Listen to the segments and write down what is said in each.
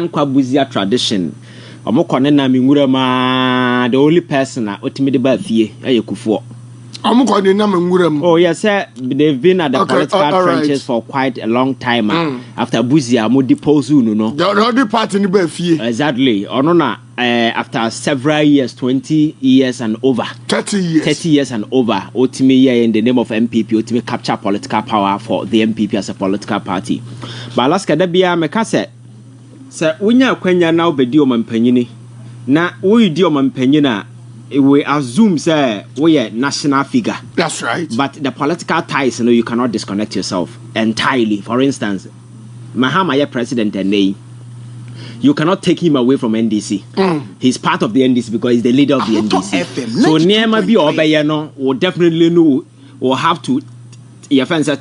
Kwabuzia tradition. Omokone na mingura ma the only person na otimi de ba fie aye Kufour. Omokone na mingura. Oh yes, sir. They've been at the political trenches for quite a long time. After Buzia mo depose no. The other party ni ba fie. Exactly. Ono na after several years, 20 years and over. 30 years. 30 years and over. Otimi here in the name of NPP, Otimi capture political power for the NPP as a political party. But last kadabia meka se unya kwanya na obedi omampanyini na wo di omampanyina we assume say we a national figure. That's right. But the political ties, you cannot disconnect yourself entirely. For instance, Mahamadu president and you cannot take him away from NDC. He's part of the NDC because he's the leader of the NDC. So Nema bi Obeyano will definitely know or have to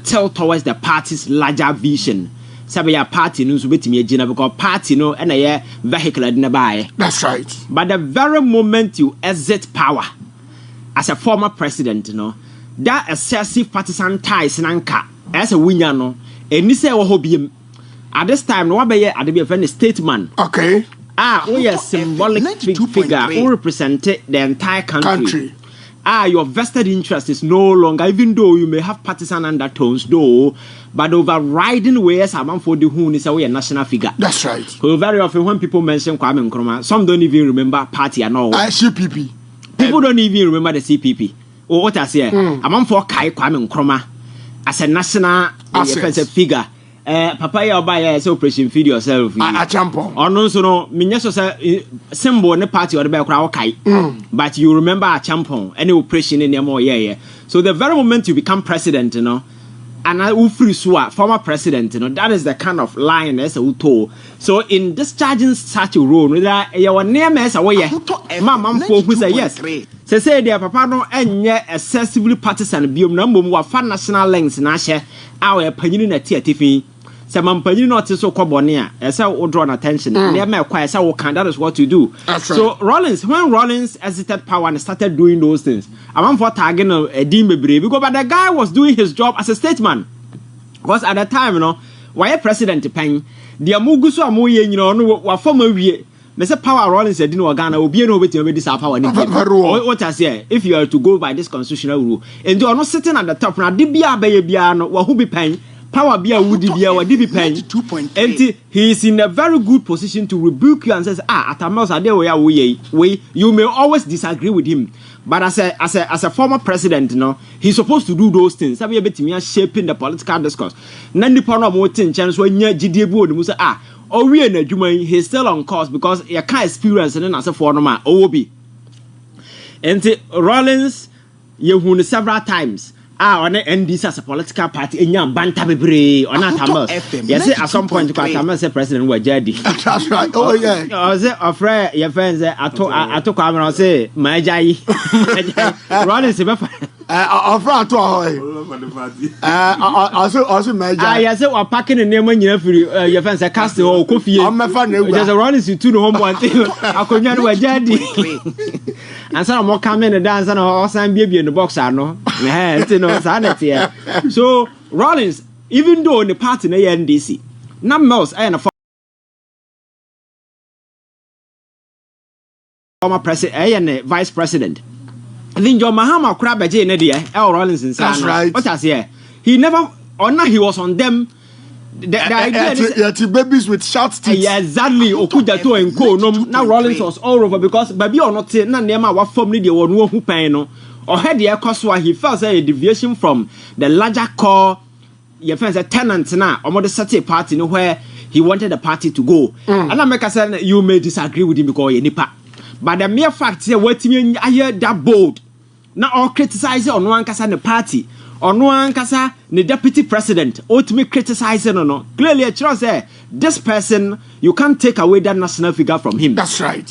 tell towards the party's larger vision. Sabaya party news with me because party no and a vehicle in the buy. That's right. But the very moment you exit power as a former president, that excessive partisan ties nanka as a winner no and this hobby at this time no be at the friend statesman. Okay. We are symbolic figure who represented the entire country. Your vested interest is no longer, even though you may have partisan undertones, though, but overriding ways among for the who is a national figure. That's right. So very often when people mention Kwame Nkrumah, some don't even remember party and all. CPP. People don't even remember the CPP. Or what I say, among for Kwame Nkrumah as a national figure. Papa ya buy so operation feed yourself. Agyapong. No so no minyeso say symbol ne party or the be kra kai. But you remember Agyapong any operation in more So the very moment you become president, and I will free former president, that is the kind of line as a told. So in discharging such a role, your name is away. Mama who say yes. Say their papa no enye excessively partisan biom na mum wa fa national lens na hye our opinion na tiatifi. Say mampanyini not so kwabone a esa wo draw attention na me kwa esa wo can, that is what you do. So when Rollins exited power and started doing those things, I'm for tagging a dim bebree because but the guy was doing his job as a statesman. Because at the time why president pen the amugu so amoye no wa former wie me say power Rollins said no Ghana obi no wetin we this power ni. What I say, if you are to go by this constitutional rule and you are not sitting at the top na de bia be bia no wa hu be pen power bia would bia wa de pen and he is in a very good position to rebuke you and says atamosa dey we you may always disagree with him, but as a former president he's supposed to do those things. Sabi betimi shaping the political discourse na nipa no mo tin chance so nya gidie bi onu say we na adwuma he's still on course because you can't experience and as a former obi and Rollins you won several times on the NDC as a political party in your banta bebre on Atamas. Yes, at some point, Atamas president were jadi. That's right. Oh, yeah. I was afraid your friends Ato Forson say, my jai. Rollins, Ato also, my jai. I said, we're packing the name when your friends are casting or coffee. I'm a fan. There's a Rollins you two home one thing. I could not were jadi. And some more coming and dance and all some baby in the box. I know. So Rollins, even though in the party in the NDC, not most and a former president and vice president. Then John Mahama Krabaje in the Rollins and that's right. What I say, he never or not he was on them. The idea is babies with short teeth. Yeah, exactly. Okudato and Co. Now Rollins was all over because baby or not say na nema wa family they were no who pay no. Or had the cause he felt a deviation from the larger core. Your friends a tenant now, or more the certain party where he wanted the party to go. And I make a say you may disagree with him because you nipa. But the mere fact here, what you hear that bold. Now all criticize on one kasa the party. On one kasa the deputy president ultimately criticizing or no. Clearly a trust say this person you can't take away that national figure from him. That's right.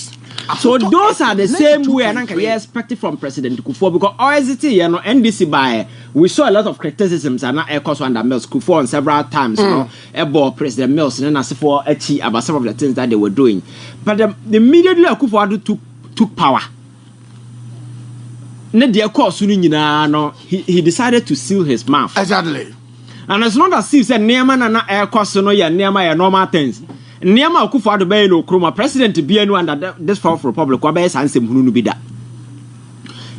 So those are the same way and I expect from President Kufour because OST NDC by we saw a lot of criticisms and not Air under Mills Kufour on several times about President Mills and as for about some of the things that they were doing. But immediately Akufo Addo took power. He decided to seal his mouth. Exactly. And it's not as if said Neman and Air Cost no ya normal things. Niama Akufo Addo Bawumia no kroma president bianu under this fourth republic wa be sansem hunu no bi da.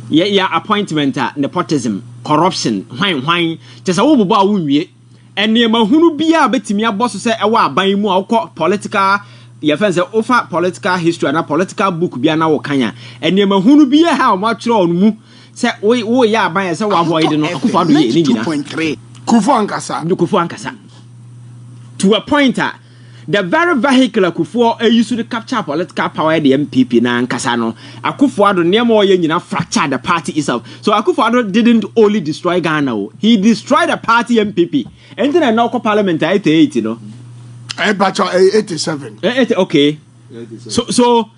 Ya appointment nepotism, corruption, hwan chese wo bobo a wonwie. Eniema hunu bia betimi aboso se ewa aban mu a political ye fen se ofa political history na political book bia na wo kanya. Eniema hunu bia ha o ma twere onu mu se wo ya aban se wo avoid no Akufo Addo ye ni nyina. 2.3 Kufour ankasa. To a pointer, the very vehicle Kufour used to capture political power the NPP na ankasa no. Akufo Addo niamo ye nyina fracture the party itself. So Akufo Addo didn't only destroy Ghana, he destroyed the party NPP. And then now parliament 88 no. 87. Okay. So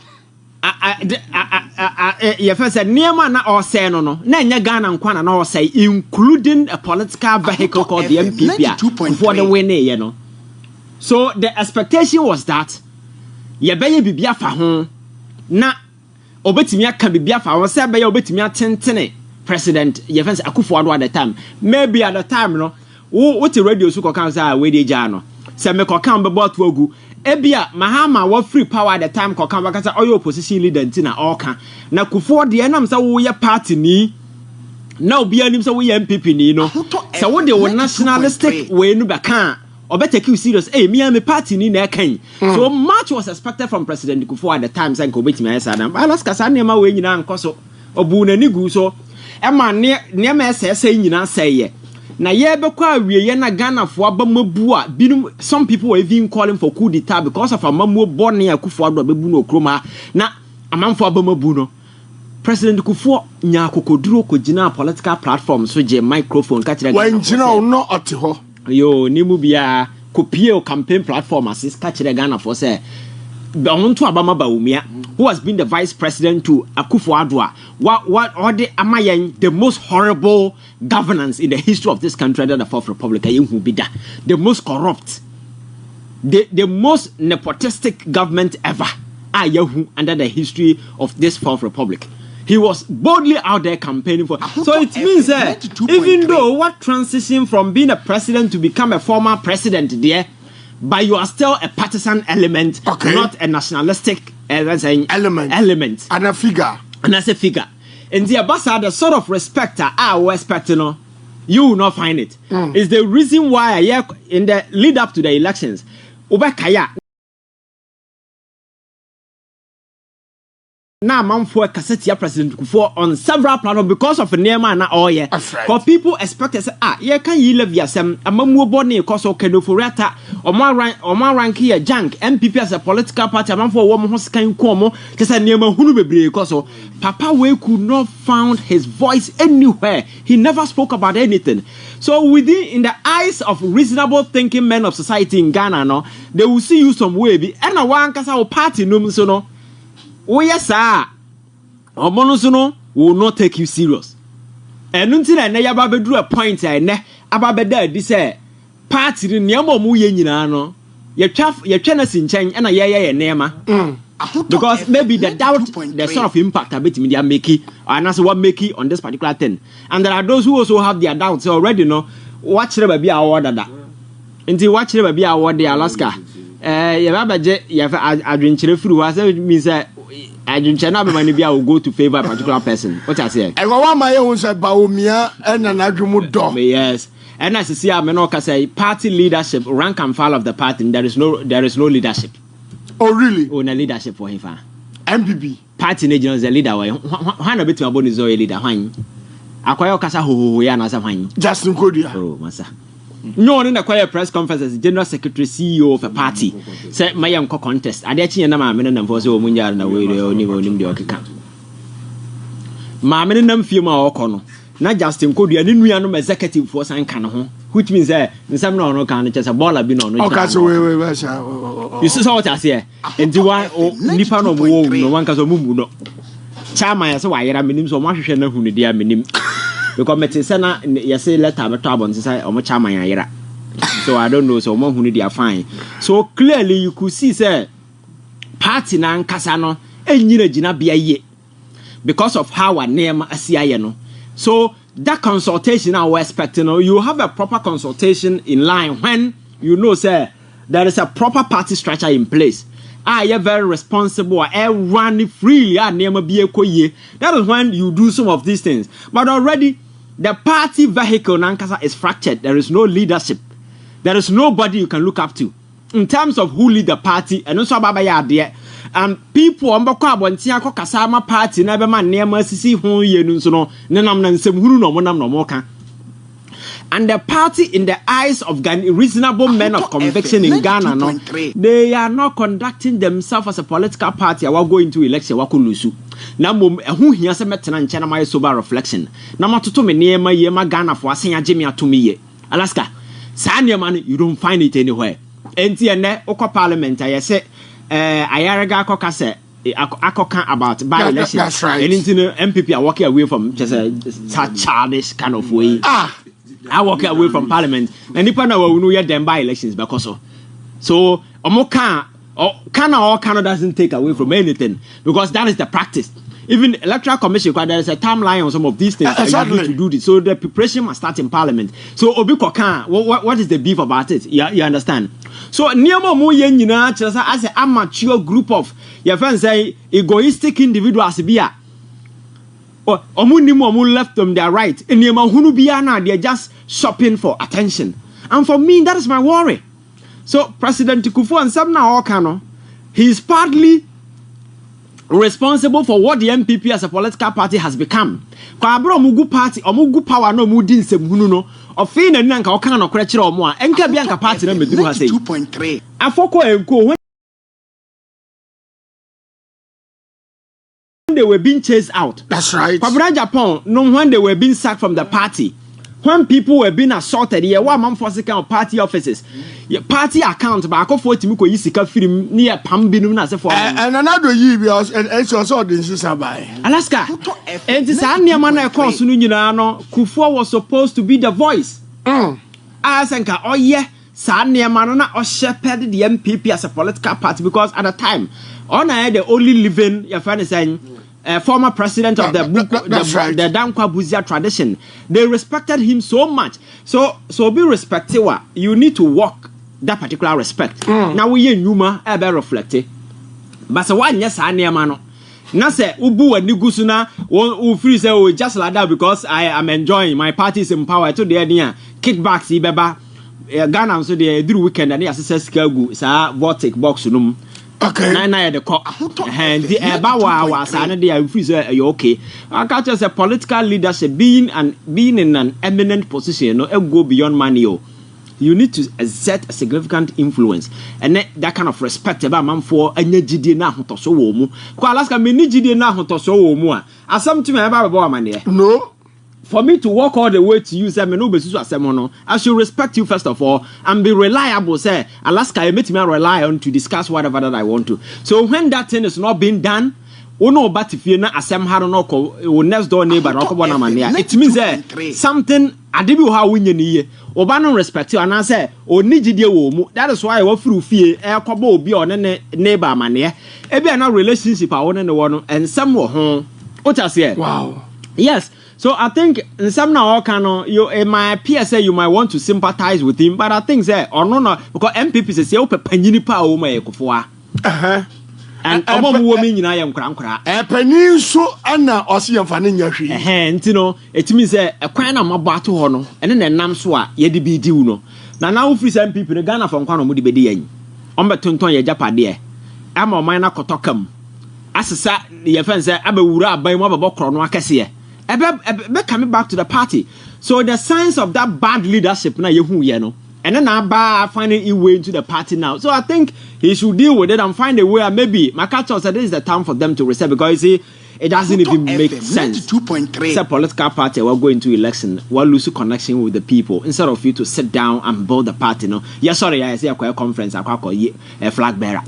you first said Niama na or say no na nya Ghana nkwana na or say including a political vehicle called the NPP for the win you know. So the expectation was that ye beye bibia fa ho na obetimi aka bibia fa ho say beye obetimi atentene president ye first Akufo Addo at the time. Maybe at the time no what the radio so kan say we dey ja no. Say me kokan be bot ogu ebia mahama wa free power at the time kokan bakasa oyo opposition leader ntina oka na Kufour de enam say wo ye party ni na obi anim say wo ye NPP ni no say wo de wo nationalistic we no beka obetake you serious me am party ni na kan so much was expected from President Kufour at the time say ko betimi ayesa na alaska sa nema we nyina nkoso obu na ni gu so e ma ne ma ese nyina say na ye bekwa awieye na Ghana fo abamabu a binum some people were even calling for coup d'etat because of amamu born ya Akufo Addo bebu no kroma na amanfo abamabu no President Kufour nya kokoduro kogina political platform so je microphone ka kire when jina no oteho yo ni mu bia kopie o campaign platform assist ka kire Ghana for say Mahamadu Bawumia, who has been the vice president to Akufo Addo, what all the amayen the most horrible governance in the history of this country under the Fourth Republic, the most corrupt, the most nepotistic government ever, under the history of this Fourth Republic. He was boldly out there campaigning for. So it means that even though what transition from being a president to become a former president there, but you are still a partisan element, not a nationalistic element. And a figure. And as a figure. And the ambassador, the sort of respect I will expect, you will not find it. It's the reason why in the lead up to the elections, Ubekaya now man for cassette President Kufour on several platforms because of Nema na oye. Because people expect say ye can you live yasem amamu boni cause of Ken Ofori Atta or my rank here junk NPP as a political party man for woman who can come just a Nema hunu bebre cause Papa we could not found his voice anywhere. He never spoke about anything. So in the eyes of reasonable thinking men of society in Ghana no, they will see you some way be and one kasa party no so no. Oh yes, sir. Omonosuno will not take you serious. And until I never bedrew a point, I ne ababeda this party in Yamomu Yenino. Your channels in change and a nema. Because maybe the doubt, the sort of impact a bit media make it, and that's what make it on this particular thing. And there are those who also have their doubts already know watch the baby award that. Until watch the baby award the Alaska. Adventure through was means I will go to favor a particular person. What I say? I want my own Bawumia and an Adrumudo. Yes. And as you see, I say party leadership, rank and file of the party, there is no leadership. Oh really? Oh, no leadership for him. MPP. Party agent is a leader. One a bit to a bonus or a leader. Wine. Acquire Casa who we are not a wine. Justin Kodia. Oh, Massa. No one in the quiet press conference as general secretary CEO of a party said my young contest. I did na mamma and for so munya na way only the okika. Mamma and them firma or corner. Not Justin Cody and no executive for San Cano, which means that some no can just a ball have been on. You see what I say? And the one Nippon of no one can move. Chama as why I mean so much who dear minim. Because Metisana, you say, let have a trouble and say, or chama yara. So I don't know, so more who need their fine. So clearly you could see, sir, party nan Casano, and you know, be a ye because of how I name a CINO. So that consultation I was expecting, you have a proper consultation in line when you know, sir, there is a proper party structure in place. You're very responsible. Run freely. That is when you do some of these things. But already, the party vehicle Nankasa is fractured. There is no leadership. There is nobody you can look up to in terms of who lead the party. And also about people on Bokwa Kasama party never man near Mercy who you know no. And the party, in the eyes of reasonable men of conviction in Ghana, no, they are not conducting themselves as a political party. I will go into election. Owusu. Now, who hears a metan and channel my sober reflection. Now, to me near my yema Ghana for saying Jimmy to me. Alaska, Sanya man, you don't find it anywhere. NTN Oko Parliament, I say, Ayaraga Kokase. Akoka about by election. That's right. And NPP are walking away from just a childish kind of way. I walk away from Parliament, and if I know we know them by elections because so Omoka or Canada doesn't take away from anything because that is the practice. Even Electoral Commission, there is a timeline on some of these things. Exactly. To do this, so the preparation must start in Parliament. So Obiko can what is the beef about it? You understand? So Niamo Moyen, you know, as an amateur group of your friends say egoistic individuals be Omunimo left them their right. And they're just shopping for attention. And for me, that is my worry. So President Kufour and Samna Okano, he is partly responsible for what the NPP as a political party has become. Kwabro mugu party, omugu power no mudin se mununo, ofin and nanka okano krechira omoa, enka bianka party na medru ha say. 2.3. Afoko enko they were being chased out. That's right. Kwabena Agyapong, no, when they were being sacked from the party, when people were being assaulted, one man for second party offices, party account, but Akufo Addo Bawumia sika film near Pambinum na se for. And another year, and it's also the Susabai. Alaska. And this Anya man course Kufour was supposed to be the voice. Asenka, oh yeah, Sanya Manana or shepherded the NPP as a political party because at the time, the only living, your friend is saying, former president of the Dankwa Buzia tradition, they respected him so much. So be respected. You need to walk that particular respect. Now we are Numa, ever reflected. But so one yes, I near mano. Now say Ubu and Nigusuna who free say just like that because I am enjoying my party's in power to the idea. Kickbacks, Ibeba, Ghana, so they do weekend and the assessors go, sa vortex box num. Okay. Nine the cock and the Bawa was another freezer. You okay? I catch as a political leadership being in an eminent position, no go beyond money. You need to exert a significant influence and that kind of respect about man for a nijidi na hoto so womu. Kwa Alaska me nijidi na hoto so womu a. Asam to me about Bawumia. No. For me to walk all the way to you, say, I should respect you first of all and be reliable. Say, Alaska, I make me rely on to discuss whatever that I want to. So when that thing is not being done, but if you're not a next door neighbor, it means that something I did how win ye. Obano respect you, and I say, that is why I walk through fear, air couple be on a neighbor man. Maybe a relationship I want in one and some were home. What I say? Wow. Yes. So I think in some now you in my PSA you might want to sympathize with him, but I think say or no because MPP say open penini pa o my Kufour. And omo woman nyina yam kra. Penin so ana osi yam fane nyahwe. Ntino it means say ekwan na mabo ato ho no ene na nam so a ye de bi di u no. Na now free MPP no Ghana for nkwa no mo de bedi yan. Ombe tonton ye japade. Ama oman na kotokam. Asesa ye fen say abewura aban mo ababo kro no akese. Coming back to the party. So the signs of that bad leadership now you know. And then I finding a way into the party now. So I think he should deal with it and find a way. And maybe Makato said this is the time for them to reset because you see, it doesn't even make sense. 2.3. It's a political party. We're going to election. We'll lose connection with the people instead of you to sit down and build the party. No, yeah, sorry, I say a conference. I call a flag bearer.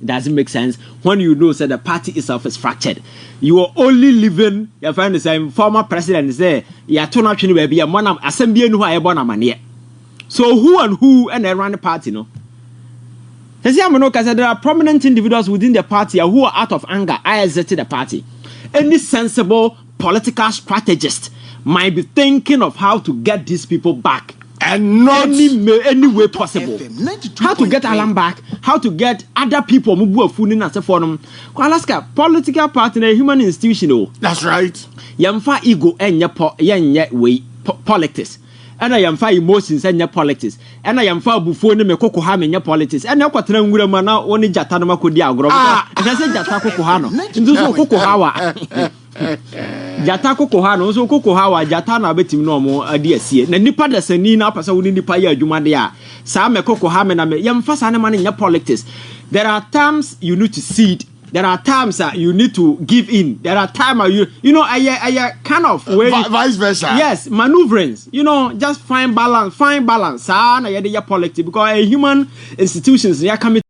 Doesn't make sense when you know that the party itself is fractured. You are only living. Your friend the same former president say, "Yeah, turn up to be a man. Assembly no I born a man yet." So who and they run the party, no? There are prominent individuals within the party who are out of anger. I exited the party. Any sensible political strategist might be thinking of how to get these people back. and not any way possible. How to get Alan back, how to get other people who are fooling us for them. Alaska, political party, a human institution. That's right. Yamfa ego and yet way politics. And I am for emotions and your politics. And I am for before me Koko Ham in your politics. And now what I'm going to only Jatanama could diagram. And I said Jatako Kohano. Into Koko Hawa. Jatako Kohano, so Koko Hawa, Jatana betim no more, a dear see. And Nipa the Senina, Pasa within the Paya Jumadia. Sam Koko Ham and I am fast animal in your politics. There are times you need to see it. There are times you need to give in. There are times you know, I kind of way vice versa. Yes, maneuverings. You know, just find balance. Na your politics because a human institutions they are coming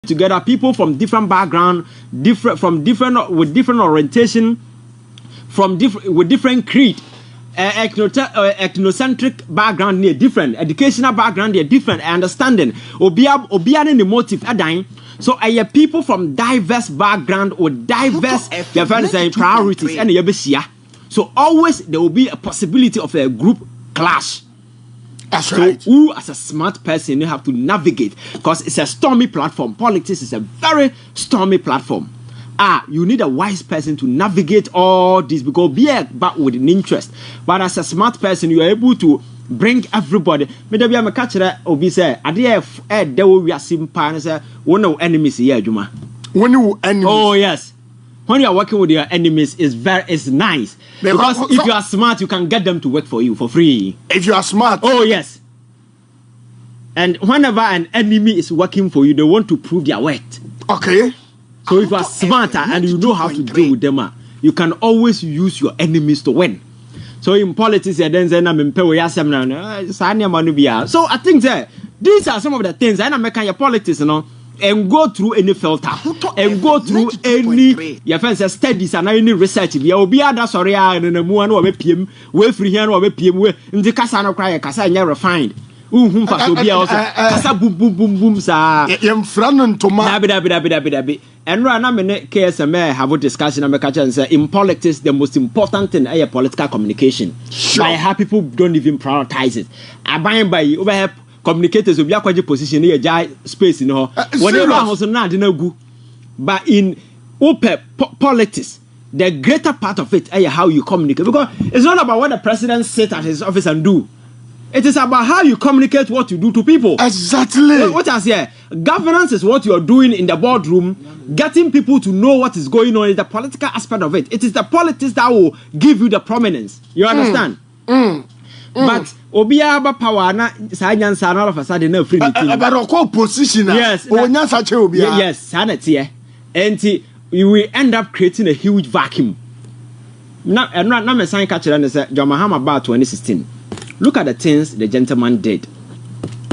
together. People from different background, with different orientation, with different creed. Ethnocentric background near different, educational background near different, understanding. Obiane the motive dying. So I have people from diverse background or diverse priorities and yebesia. So always there will be a possibility of a group clash. That's right. So who as a smart person you have to navigate because it's a stormy platform. Politics is a very stormy platform. You need a wise person to navigate all this because be back with an interest. But as a smart person, you are able to bring everybody. Maybe I'm a catcher or be say, I dare there will be a simple and say, one of enemies here, Juma. When you enemies. Oh, yes. When you are working with your enemies, it's nice. Because if you are smart, you can get them to work for you for free. If you are smart. Oh, yes. And whenever an enemy is working for you, they want to prove their worth. Okay. So if you are smarter and you know how to deal with them, you can always use your enemies to win. So in politics, so I think that these are some of the things and I'm making your politics, and go through any filter and go through any your friends studies and any research. You will be other sorry and the one who PM, way free here or PM, in the Casano cry, Casa refined. Boom sa. Yam franon to ma. Dabi. And right now, KSMA have a discussion. I'm and say in politics, the most important thing is political communication. Sure. By how people don't even prioritize it. I by over communicators will be a position in a space, whenever I was not in a good. But in open politics, the greater part of it is how you communicate. Because it's not about what the president sits at his office and do. It is about how you communicate what you do to people. Exactly. What I say, governance is what you are doing in the boardroom. Getting people to know what is going on is the political aspect of it. It is the politics that will give you the prominence. You understand? But Obiaba power na science and all of a sudden no free meeting. But position. Yes. Yes, sanity. And you will end up creating a huge vacuum. Now, and not me sign catcher and say John Mahamadu about 2016. Look at the things the gentleman did.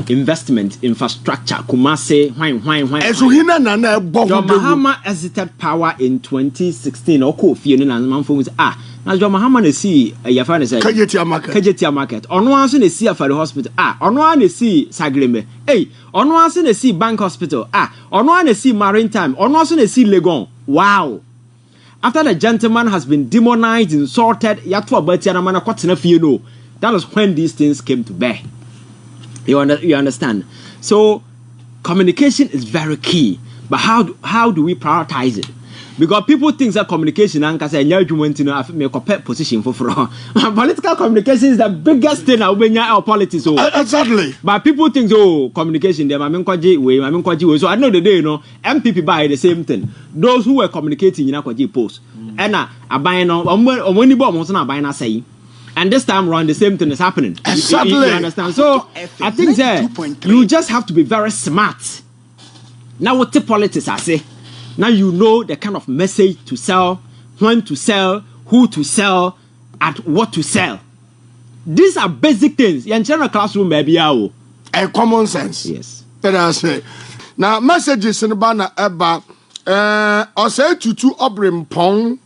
Investment, infrastructure, Kumase, wine. John Mahama exited power in 2016. Or Kofi and Manfo now John Mahama see your friend say Kajetia market. On one soon see for the hospital. On one see Sagrime. Hey, on one soon see Bank Hospital. On one see Maritime. On one soon see Legon. Wow. After the gentleman has been demonized, insulted, Yatwa Betiana Quatina Fiano. That was when these things came to bear. You understand? So communication is very key. But how do we prioritize it? Because people think that communication and can say position for political communication is the biggest thing our politics. Exactly. But people think communication them way. So I know the day NPP buy the same thing. Those who were communicating in post. And I buy when you buy say. And this time around, the same thing is happening. Exactly. You understand? So I think that you just have to be very smart. Now, what the politics I say? Now you know the kind of message to sell, when to sell, who to sell, at what to sell. These are basic things. You're in general classroom, maybe a common sense. Yes. That I say. Now, messages in the banner about I say to Obrim Pong.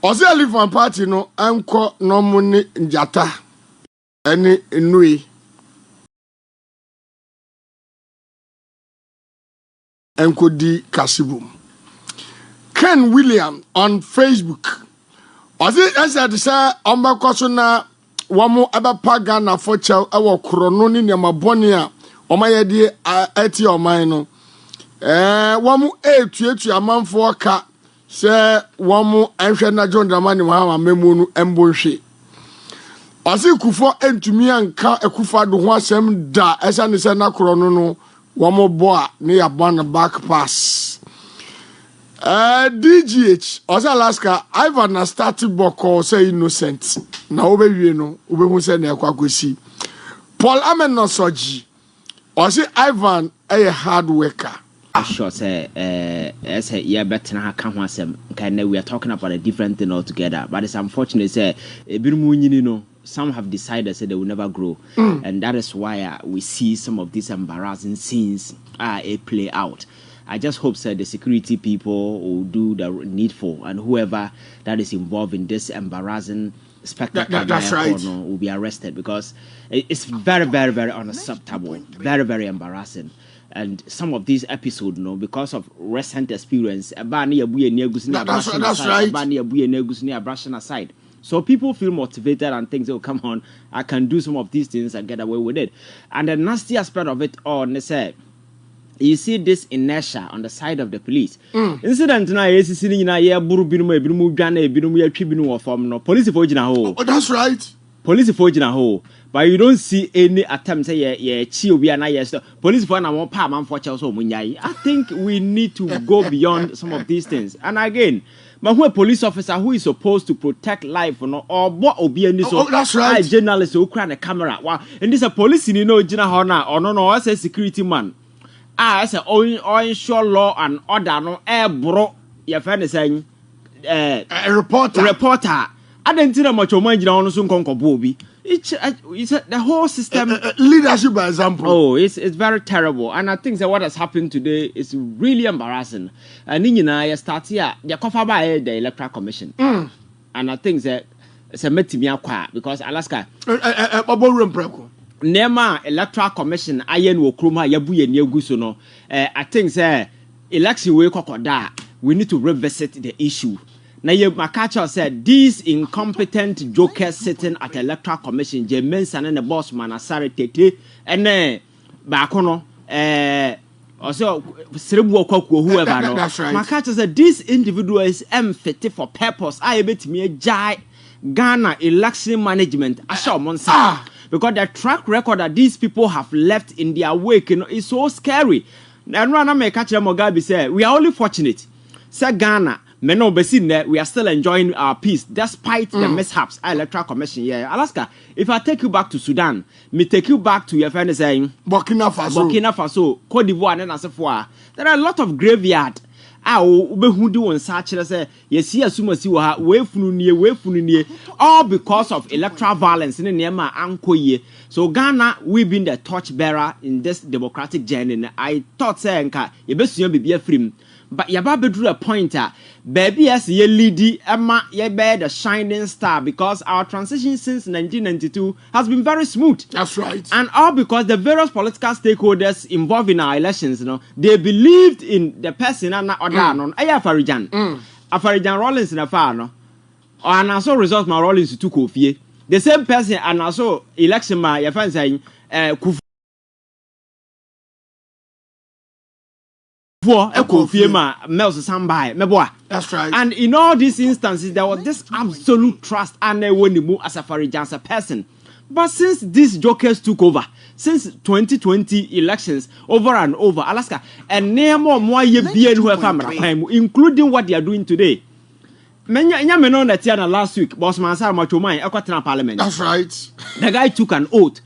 Ose Alifan party no anko no muni njata eni nui enko di kasibum. Ken William on Facebook Ose ese de say ombekọ na womo abepa Ghana for chew ewo krono ni niamabone a omayede ati oman no womo etuetu amanfo ka se womo enhwe na John Dramani Mahama memu no embonhwe ose Kufour entumi anka Akufo Addo ho asem da esa ne se na krono no womo boa ne yabana back pass DGH also Alaska Ivan started boko say innocent na obewie no obehu say na ekwakosi Paul Ameno Soji also Ivan a hard worker sure say yeah better ha ka ho asem kind we are talking about a different thing altogether but it's unfortunate say ebirumu nyini no some have decided say they will never grow and that is why we see some of these embarrassing scenes play out. I just hope that the security people will do the needful and whoever that is involved in this embarrassing spectacle that's right. will be arrested because it's very, very, very unacceptable, very, very embarrassing. And some of these episodes, because of recent experience, that's right. aside. So people feel motivated and think, oh, come on, I can do some of these things and get away with it. And the nasty aspect of it all, they say, you see this inertia on the side of the police. Incident na yes sitting in a year buru binu dwane binu ya twibinu form no police for gina ho. Oh, that's right. Police for gina ho. But you don't see any attempt say chi obi na yes police for na won pa man for so munyai. I think we need to go beyond some of these things. And again, but who a police officer who is supposed to protect life or what obi any so that's right. Journalist who cry the camera. Wow. And this a police in gina ho na or no as a security man. As a ensure law and order no bro your friend is saying a reporter I didn't see much of my on soon conquer bobby it's the whole system leadership by example. It's very terrible and I think that what has happened today is really embarrassing and I start here the cover by the electoral commission and I think that it's a metimia because Alaska Nema electoral commission ayen wo kroma yabuye ni aguso no I think say election we kokoda we need to revisit the issue na ye makacha said these incompetent jokers sitting at electoral commission je mensa na boss man asare tete ene ba kono also serebu Kwaku whoever no makacha said these individuals fit for purpose I betimi jai Ghana election management asha monsa because the track record that these people have left in their wake is so scary. And Rana may catch them Mugabe say we are only fortunate. Say Ghana, Meno Besin, we are still enjoying our peace despite the mishaps. Electoral Commission, yeah. Alaska, if I take you back to Sudan, me take you back to your friend saying Burkina Faso, Cote d'Ivoire, and Asafua. There are a lot of graveyard. Ubehudu on such as yes, all because of electoral violence in Nema Ankoye. So Ghana, we've been the torchbearer in this democratic journey. I thought saying you best be a free. But Yababe drew a pointer, baby as ye lady, Emma, ye bear the shining star because our transition since 1992 has been very smooth. That's right. And all because the various political stakeholders involved in our elections, they believed in the person and other on Afarijan. Afarijan Rollins in a far, no? And also results my Rollins to Kofi. The same person and also election my your friend saying Kufour That's right. And in all these instances, there was this absolute trust and as a Farijan's a person. But since these jokers took over, since 2020 elections, over and over, Alaska, and including what they are doing today. Last week, Bossman Sarmachomai, Parliament. That's right. The guy took an oath.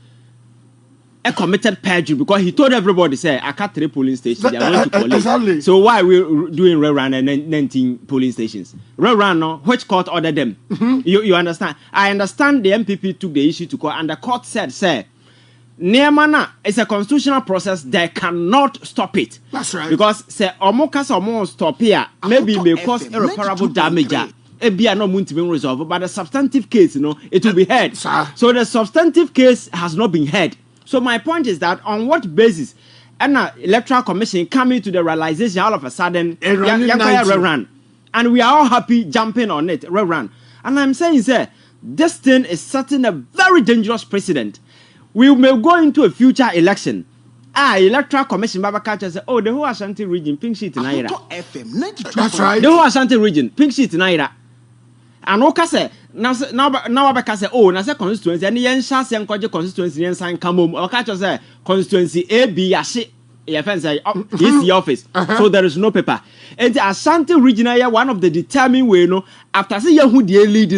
A committed perjury because he told everybody, say, I got 3 polling stations. They are going to police. Exactly. So why are we doing rerun and 19 polling stations? Rerun, no? Which court ordered them? You understand? I understand the NPP took the issue to court and the court said, say, Neamana is a constitutional process. They cannot stop it. That's right. Because, say, Omokas stop here, maybe may cause irreparable damage. It be no moon to be resolved, but the substantive case, it will be heard. So the substantive case has not been heard. So my point is that on what basis an electoral commission coming to the realization all of a sudden rerun, and we are all happy jumping on it rerun. And I'm saying, sir, this thing is setting a very dangerous precedent. We may go into a future election. Electoral Commission Babakacha said, oh, the whole Ashanti region, pink sheet in Naira. That's right. The whole Ashanti region, pink sheet in Naira. And Oka say, now Babaka say, oh, Nasa constituency, and the Yenshas and Kwaja constituency, and San Kamum, Okacha say, constituency A, B, Yashi. It's the office, so there is no paper. And the Ashanti region, one of the determined way, after say who the lead,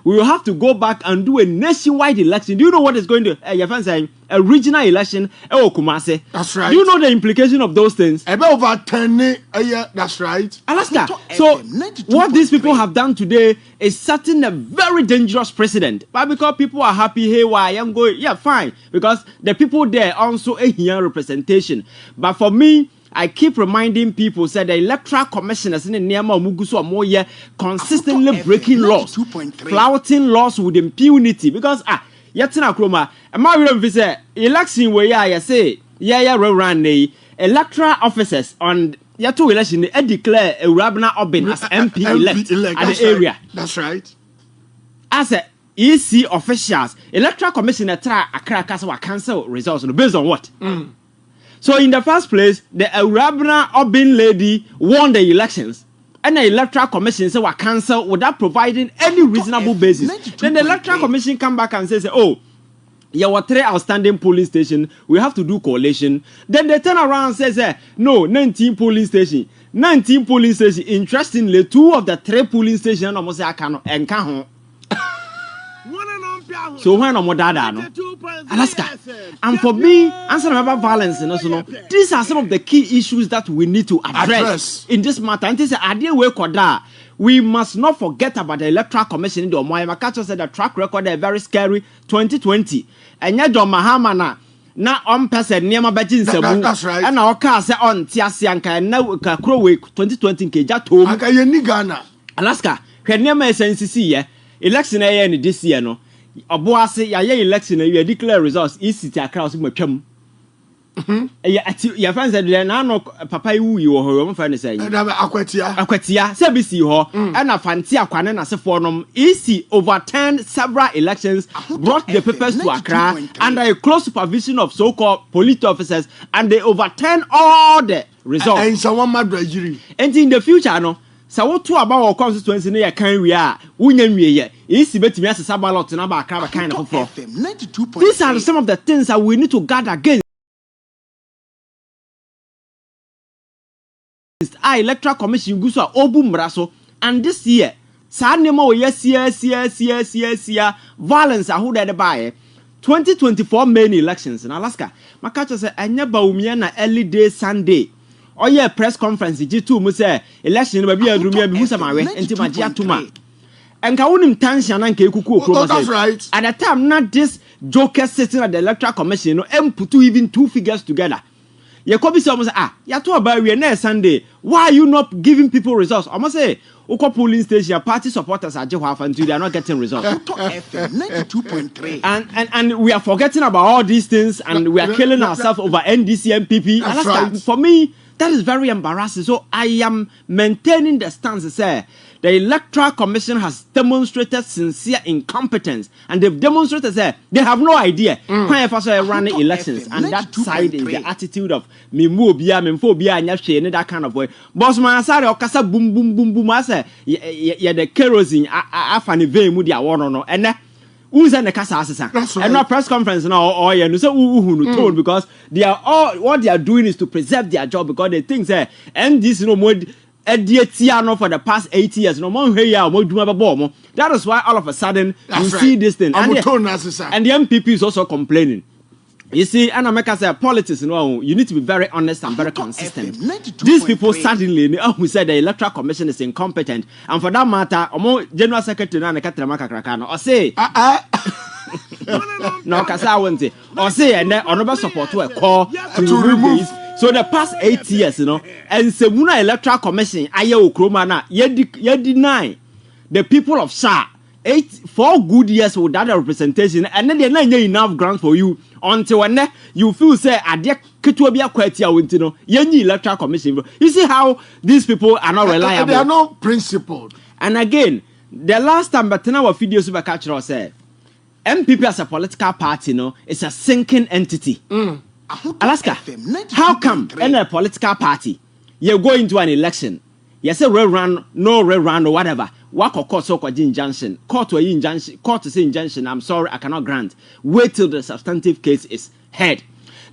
we will have to go back and do a nationwide election. Do you know what is going to a regional election? Kumase. That's right. Do you know the implication of those things? About over 10 a year. That's right. Alaska. So what these people have done today is setting a very dangerous precedent. But because people are happy, hey, why I'm going, yeah, fine, because the people there also a here representation. But for me, I keep reminding people that the electoral commissioners in the Niama Mugusu are more consistently breaking laws, flouting laws with impunity. Because Yatina Kroma, and my real visit election where I say, run electoral officers on Yato election, they declare a Rabna Obin as MP elect at the area. That's right. As a EC officials, electoral commissioner try Accra Castle cancel results based on what? So in the first place, the Rabna Obin lady won the elections. And the electoral commission said were cancelled without providing any reasonable basis. Then the electoral commission come back and says, oh, there were 3 outstanding polling stations. We have to do collation. Then they turn around and says, no, 19 polling stations. 19 polling stations. Interestingly, 2 of the 3 polling stations almost and can't. So when I'm Alaska, and for me, answering about violence, these are some of the key issues that we need to address in this matter. And this idea we must not forget about the electoral commission in the Omoyama. Makacho said the track record is very scary. 2020, and yet John Mahamana na person near my bedin sebu. That's right. And our car say on Tiasianka and now Crowway 2020 Kejato. Akayeni Ghana. Alaska, when near my SNCC election this year no. Oboase ya election you declare results easy across mwetwam ya fans said na no papa wu yi wo ho friend say akwatia say be see ho and afanti akwane na sefo nom easy overturned several elections, brought the papers to Accra under a close supervision of so-called police officers, and they overturned all the results. And someone mad Nigeria. And in the future no so what to about our constituency near can we are is betting us a ballot and about kind of for. These are some of the things that we need to guard against. Electoral Commission goes to Obum Brasso, and this year, Sanemo, yes, violence are who they buy 2024 main elections in Alaska. Makacha said, I never Bawumia early day Sunday. Oh yeah, press conference G2 mu say election be a room be Musamawe enti magia tuma. And ka wonim tension and Kweku Okro. That's right. At the time not this joker sitting at the electoral commission put even 2 figures together. You could be someone say ya to about we next Sunday. Why are you not giving people results? I must say Oko polling station party supporters are just and they are not getting results. 92.3. And we are forgetting about all these things and we are killing ourselves over NDC NPP. That's right. For me that is very embarrassing. So I am maintaining the stance to say the Electoral Commission has demonstrated sincere incompetence, and they've demonstrated that they have no idea when you run elections, and that side is the attitude of mimobia, memphobia, and that kind of way. Boss man, sorry, okasa boom boom boom boom. I say, yeah, the kerosene, I find very moody. I want to know, and who's in the casa and not press conference now or no told because they are all what they are doing is to preserve their job because they think that and this more for the past 8 years no more here that is why all of a sudden you see this thing and the MPP is also complaining. You see, and America say politics, you need to be very honest and very consistent. These people suddenly who said the Electoral Commission is incompetent, and for that matter, General Secretary and Krakano or say, no, Kasa won't say, or say, and then honorable support to a call to remove these. So the past 8 years, and Semuna Electoral Commission, Ayo Kromana, you deny the people of Shah 4 good years without a representation, and then they're not enough grants for you until when you feel say Adia Kitwabia Quetia Wintino, Yenny Electoral Commission. You see how these people are not reliable. They are not principled. And again, the last time but now our videos we catch us say NPP as a political party no is a sinking entity. Alaska, how come in a political party you go into an election, you say rerun, no rerun or whatever, work or court so called injunction, court to injunction, court to say injunction, I'm sorry, I cannot grant. Wait till the substantive case is heard.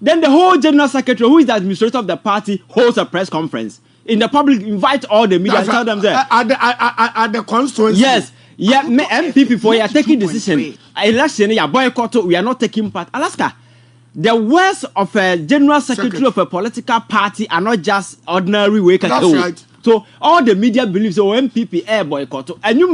Then the whole general secretary, who is the administrator of the party, holds a press conference. In the public, invite all the media and tell them there. At the constituency. Yes. Yeah, MPP for you are taking decision. Election, you boycott, we are not taking part. Alaska, the words of a general secretary of a political party are not just ordinary way. That's right. So all the media believes so MPP air boycott. And you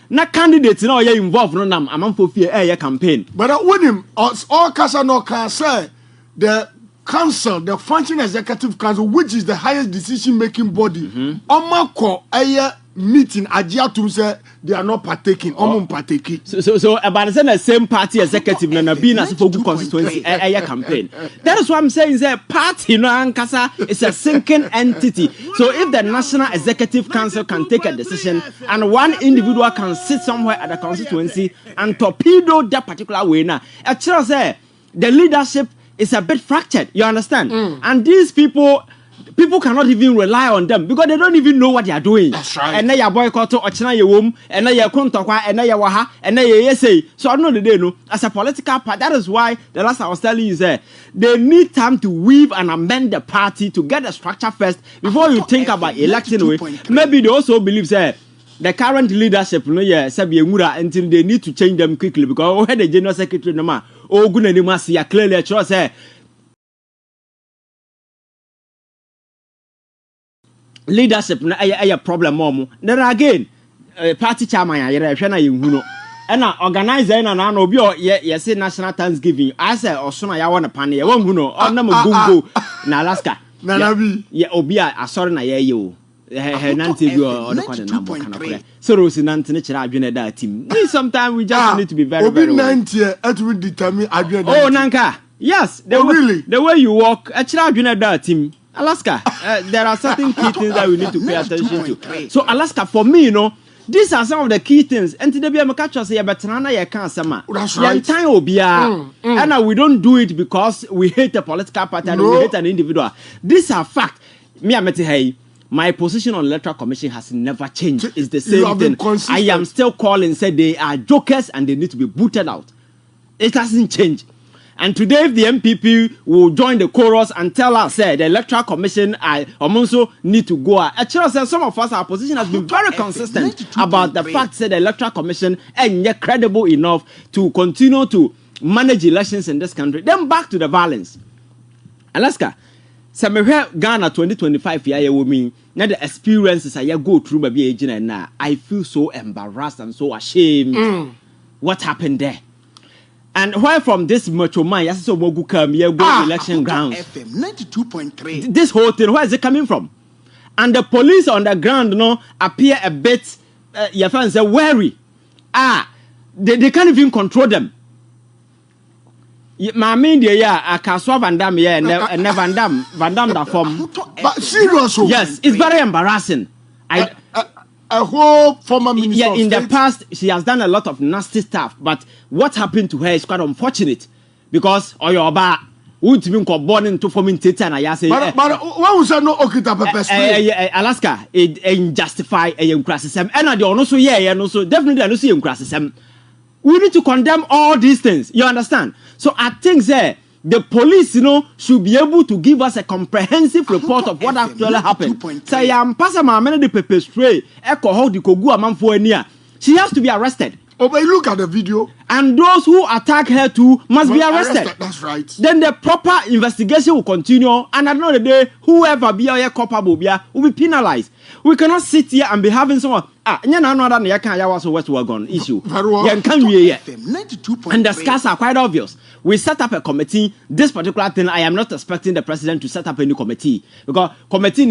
na candidates now you involved no nam among fear air campaign. But with him, all Casa no can say the council, the functioning executive council, which is the highest decision-making body, Omako aye meeting Agyarko say they are not partaking. Partaking. So about the same party executive na being as for good constituency aye campaign. That is what I'm saying. Is party no ankasa is a sinking entity. So if the national executive council can take a decision and one individual can sit somewhere at the constituency and torpedo that particular way now, actually say the leadership is a bit fractured, you understand? And these people cannot even rely on them because they don't even know what they are doing. That's right. And now you boycott ochina ye wom, and now you kontokwa, and now you waha, and now you say. So I know the day no. As a political party, that is why the last I was telling you is they need time to weave and amend the party to get the structure first before you think about electing away. Maybe they also believe say the current leadership, no, yeah, until they need to change them quickly because the general secretary no ma. Oh, good anymore. See, clearly, I say leadership na a problem more. Then again, party chairman, and organizer and an obio, yes, national Thanksgiving. I say, or soon I want a panny, I won't know, or number go na Alaska. Yeah, obia, I saw na you. Nanti or the number. So Rose Nanti that team. Sometimes we just need to be very it will determine. Oh Nanka, yes, the way you walk, actually that team. Alaska, there are certain key things that we need to pay attention to. So Alaska, for me, you know, these are some of the key things. And today we are catch us here, but you can't sama. That's right. And we don't do it because we hate a political party and we hate an individual. These are facts. Me, I met hey. My position on electoral commission has never changed. It's the same thing. I am still calling, say they are jokers and they need to be booted out. It hasn't changed. And today, if the MPP will join the chorus and tell us, say the electoral commission also need to go. Actually, some of us, our position has been very consistent about the fact that the electoral commission ain't yet credible enough to continue to manage elections in this country. Then back to the violence. Alaska. Sammy Ghana 2025 year women now the experiences I go through by agent and now I feel so embarrassed and so ashamed. What happened there? And where from this macho man yes so mogu come here go election grounds. FM 92.3. This whole thing, where is it coming from? And the police on the ground appear a bit your fans say wary. They can't even control them. My mean I can swap Van Damme here and Van Damme that form. But seriously, yes, it's very embarrassing. A whole former minister. Yeah, in the past she has done a lot of nasty stuff, but what happened to her is quite unfortunate because Oyoba would even go born into forming theater and I say. But what was no Okita pepper Alaska justify a criticism and I don't also and also definitely I don't see criticism. We need to condemn all these things. You understand? So I think the police, should be able to give us a comprehensive report of what actually happened. Say, I'm passing my man the pepper spray. Echo how the kogu amam for near. She has to be arrested. Oh, but look at the video. And those who attack her too must be arrested. That's right. Then the proper investigation will continue. And at the end of the day, whoever be a culpable will be penalized. We cannot sit here and be having someone. And the scars are quite obvious. We set up a committee. This particular thing, I am not expecting the president to set up a new committee. Because committee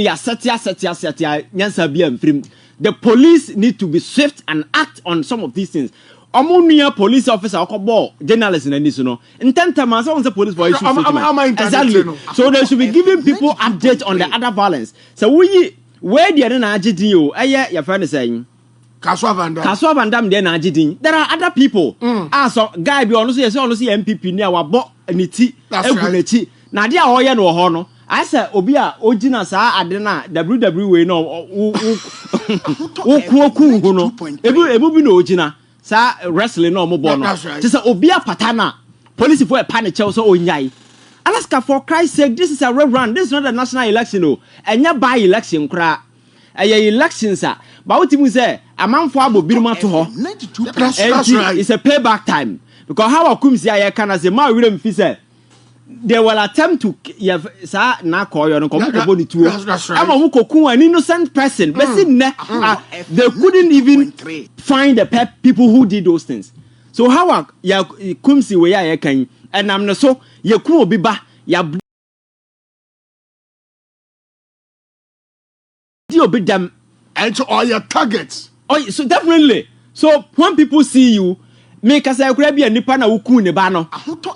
the police need to be swift and act on some of these things. Police officer or journalists in this, in 10 times, I police for issues. Exactly. So they should be giving people updates on the other violence. So where the other your friend is saying, Kaswa Van Dam then Ajidin. There are other people. So guy be honestly MPP near Wabo Niti Egunechi. Nadia Oya no hono. I said Obia Ojina sa Adena WWE no Kufour no Ebu no Ojina sa wrestling no mo bono. Just Obia Patana police for a panic so onyai. Alaska, for Christ's sake, this is a rerun. This is not a national election, no. And ya by election, cra. A election, sir. But what you say, a man for Abu Birma to her. That's right. It's a payback time. Because how I come see I can as a man William Fisher. They will attempt to sir na call you on body to I'm a an innocent person. But they couldn't even find the people who did those things. So how ya come see where I can and I'm not so you could be back ya be them and to all your targets. Oh, so definitely. So when people see you, make us a grab your nipa na uku ne ba no.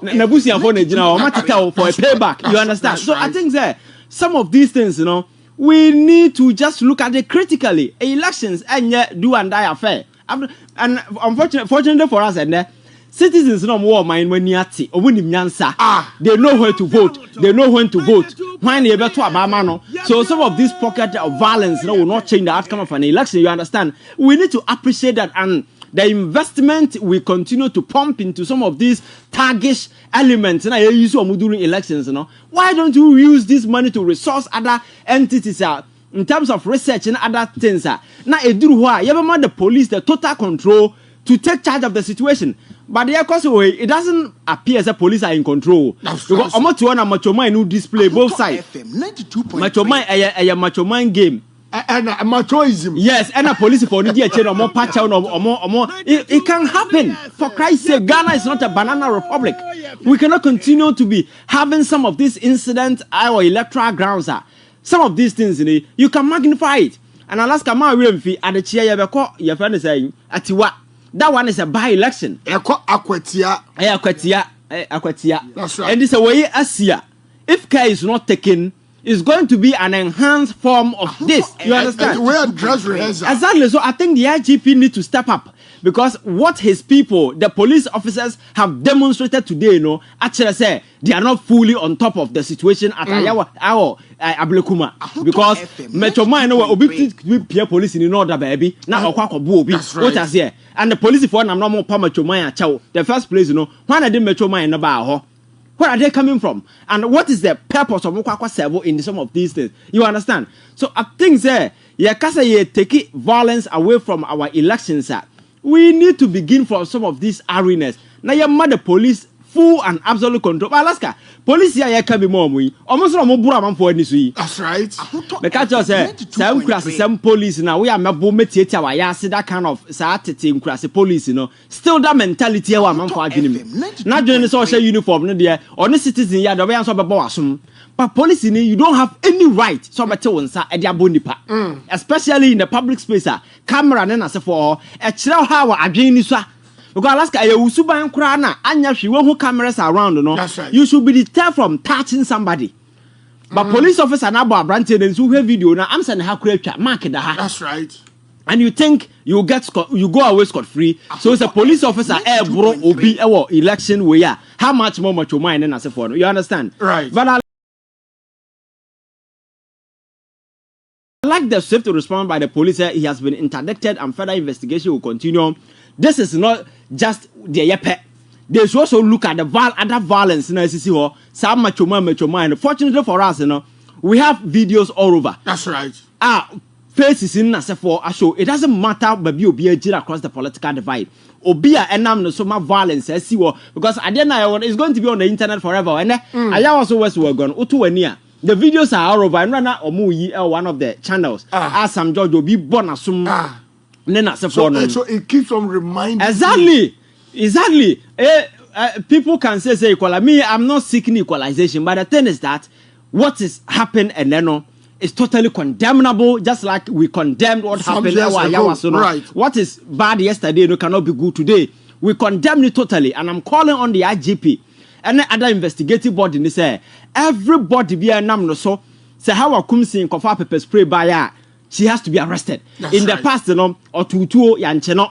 Na busi afo na gina o matita for a payback. You understand? So I think that some of these things, you know, we need to just look at it critically. Elections and do and die affair. And unfortunately for us and citizens no more mind when yati or when nyansa. They know where to vote. They know when to vote. When they better abamano. So some of these pockets of violence will not change the outcome of an election. You understand? We need to appreciate that, and the investment we continue to pump into some of these target elements. And I use during elections. You know, why don't you use this money to resource other entities? In terms of research and other things. Now, the police the total control to take charge of the situation. But it doesn't appear as the police are in control. Because macho man who display both sides. Macho man a macho man game. And machoism. Yes, and a police for the more patch or more. It can happen. For Christ's sake, Ghana is not a banana republic. We cannot continue to be having some of these incidents or electoral grounds. Some of these things, you can magnify it. And Alaska, my real fee at the chair, your friend is saying, Atiwa. That one is a by-election. Akwetia. That's right. And this is a way Asia. If care is not taken, it's going to be an enhanced form of this. You understand? Exactly. So I think the IGP need to step up. Because what his people, the police officers, have demonstrated today, actually say they are not fully on top of the situation at Ablekuma. Because Metro Mine, obi police in order, baby. Now, what has here? And the police for them no more Metro Mine. The first place, when I did Metro Mine about where are they coming from? And what is the purpose of Mukwa Servo in some of these things? You understand? So I think there, take violence away from our elections. We need to begin from some of these arenas. Now, your mother police full and absolute control. Alaska police here can be more. Almost no more for any. That's right. Because just some class, some police now we are mabumeti our yasi that kind of team class police. Still that mentality. Our man for not doing the social uniform. No there. On the citizen here, the way I'm so about but police you don't have any right. So especially in the public space. Camera and as for a child how again. Because Alaska, Owusu ban krana, anya who cameras around, That's right. You should be deterred from touching somebody. But police officer na bo branch and so video na am send her mark it. That's right. And you think you go away scot free. So it's a police officer bro obi election where how much more macho mind and as for you understand? Right. But I like the swift response by the police. He has been interdicted and further investigation will continue. This is not just the yepe. They should also look at the other violence in the some macho man. Fortunately for us, we have videos all over. That's right. Faces in as for a show. It doesn't matter, baby, Obia across the political divide. Obia and no so much violence as because I didn't know it's going to be on the internet forever. And I also was gone. The videos are all over. And right now, one of the channels. Some George will be born as soon. So it keeps on reminding. Exactly. People can say equal. Me, I'm not seeking equalization, but the thing is that what is happened and then is totally condemnable, just like we condemned what happened. Right. What is bad yesterday cannot be good today. We condemn it totally, and I'm calling on the IGP and the other investigative body. They say everybody be a nam no so. Say how I come seeing coffee pepper spray by she has to be arrested. That's in the right. past, no, or tuo yanche no,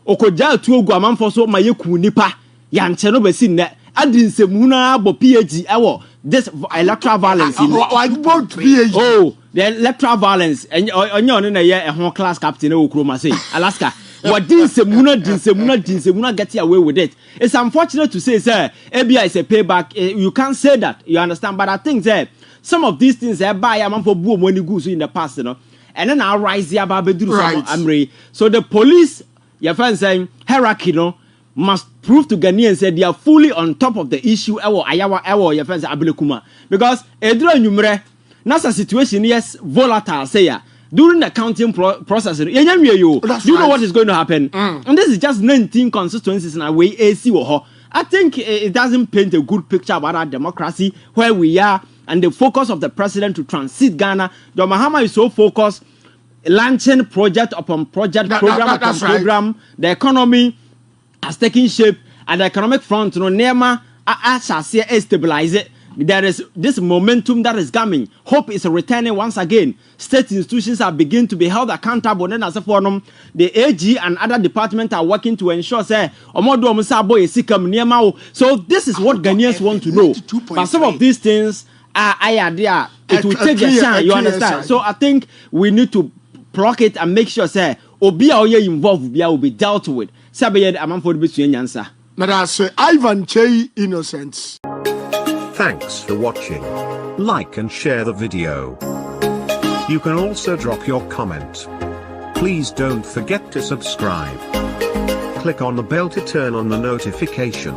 okoja tuo gu amanfo so ma yeku nipa yanche no besi ne adin semuna bo PhD ewo this electoral violence. Oh, the electoral violence and onye na ye ehon class captain e okroma say Alaska. What din semuna get away with it. It's unfortunate to say, sir, ABI is a payback. You can't say that. You understand? But I think that some of these things buy a man for boom when you go in the past, you know. And then I'll rise the Amri. So the police, your friend saying hierarchy, you know, must prove to Ghanaians that they are fully on top of the issue. Your friends Abilekuma. Because that's a situation, yes, volatile, say ya. During the counting process, do you know what is going to happen? And this is just 19 constituencies in a way. I think it doesn't paint a good picture about our democracy, where we are, and the focus of the president to transit Ghana. John Mahama is so focused, launching project upon project, program upon program. The economy has taken shape, and the economic front, Nema, shall stabilize it. There is this momentum that is coming. Hope is returning once again. State institutions are beginning to be held accountable. Then as a forum, the AG and other departments are working to ensure so this is what Ghanaians want to know. But some of these things it will take a chance, you understand? So I think we need to block it and make sure Obi involved will be dealt with. But I say Ivan Chey innocence. Thanks for watching. Like and share the video. You can also drop your comment. Please don't forget to subscribe. Click on the bell to turn on the notification.